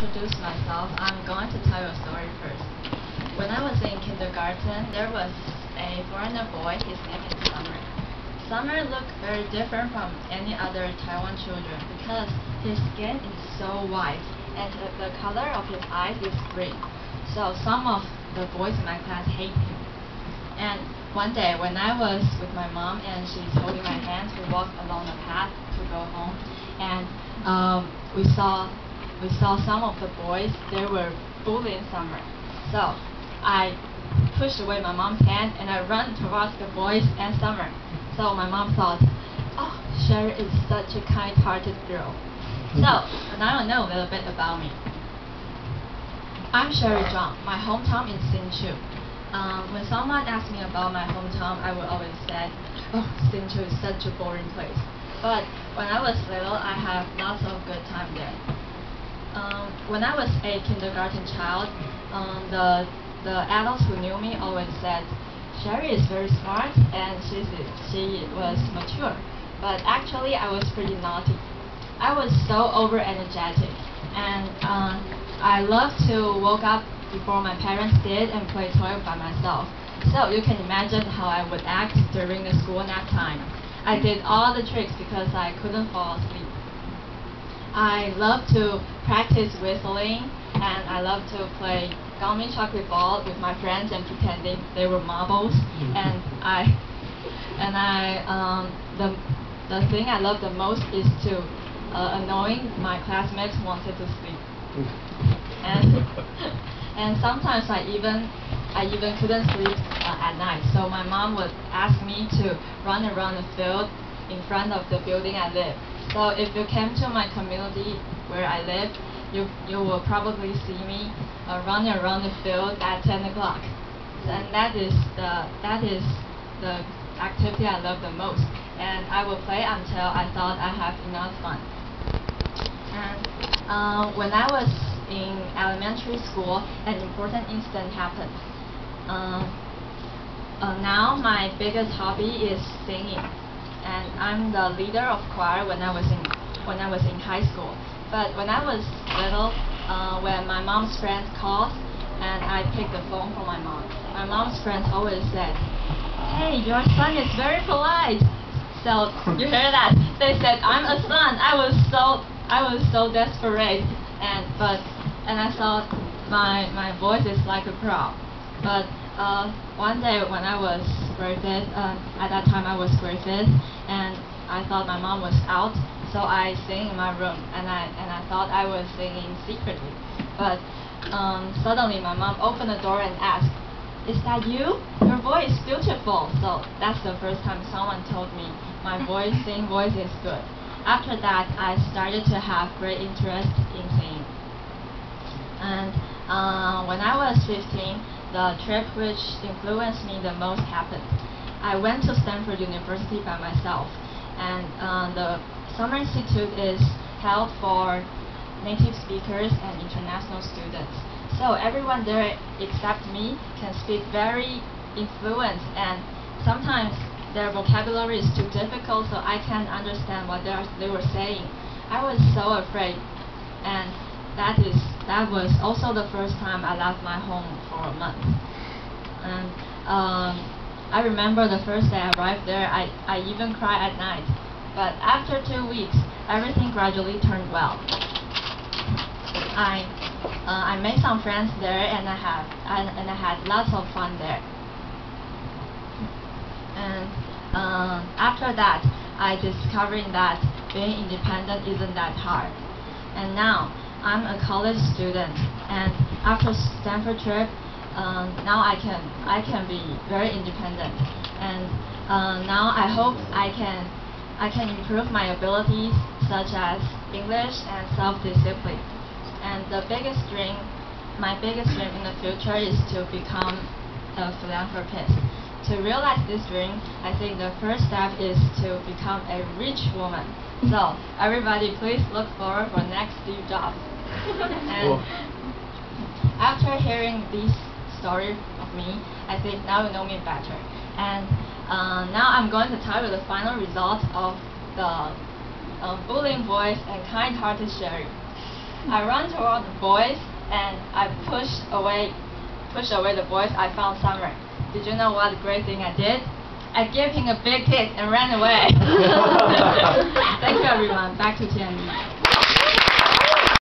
introduce myself, I'm going to tell you a story first. When I was in kindergarten, there was a foreigner boy. His name is Summer. Summer looked very different from any other Taiwan children because his skin is so white and the color of his eyes is green. So some of the boys in my class hate him. And one day when I was with my mom and she's holding my hand, we walked along the path to go home, and we saw some of the boys. They were bullying Summer. So I pushed away my mom's hand and I ran towards the boys and Summer. So my mom thought, oh, Sherry is such a kind-hearted girl. So now you know a little bit about me. I'm Sherry Zhang. My hometown is Hsinchu. When someone asks me about my hometown, I will always say, oh, Hsinchu is such a boring place. But when I was little, I had lots of good time there. When I was a kindergarten child, the adults who knew me always said, Sherry is very smart and she was mature. But actually, I was pretty naughty. I was so over-energetic, and I loved to wake up before my parents did and play toy by myself. So you can imagine how I would act during the school nap time. I did all the tricks because I couldn't fall asleep. I loved to practice whistling, and I loved to play gummy chocolate ball with my friends and pretending they were marbles. And the thing I loved the most is to annoying my classmates who wanted to sleep. And sometimes I even couldn't sleep at night. So my mom would ask me to run around the field in front of the building I live. So if you came to my community where I live, you will probably see me running around the field at 10 o'clock. And that is the activity I love the most. And I will play until I thought I have enough fun. And when I was in elementary school, an important incident happened. Now my biggest hobby is singing, and I'm the leader of choir when I was in high school. But when I was little, when my mom's friends called and I picked the phone for my mom's friends always said, "Hey, your son is very polite." So you hear that? They said I'm a son. I was so desperate, and I thought my voice is like a crow. But one day when I was grade 5, at that time I was grade 5, and I thought my mom was out, so I sang in my room, and I thought I was singing secretly. But suddenly my mom opened the door and asked, "Is that you? Your voice is beautiful." So that's the first time someone told me my singing voice is good. After that, I started to have great interest in singing. And when I was 15, the trip which influenced me the most happened. I went to Stanford University by myself, and the Summer Institute is held for native speakers and international students. So everyone there except me can speak very fluent, and sometimes their vocabulary is too difficult, so I can't understand what they were saying. I was so afraid, and that was also the first time I left my home for a month. And I remember the first day I arrived there, I even cried at night. But after 2 weeks, everything gradually turned well. I made some friends there, and I had lots of fun there. And after that, I discovered that being independent isn't that hard. And now I'm a college student, and after Stanford trip, now I can be very independent. And now I hope I can improve my abilities such as English and self-discipline. And my biggest dream in the future is to become a philanthropist. To realize this dream, I think the first step is to become a rich woman. So everybody, please look forward for next Steve Jobs. And after hearing this story of me, I think now you know me better. And now I'm going to tell you the final result of the bullying voice and kind-hearted Sherry. I ran toward the boys and I pushed away the boys. I found Summer. Did you know what great thing I did? I gave him a big kiss and ran away. Thank you, everyone. Back to Tianli.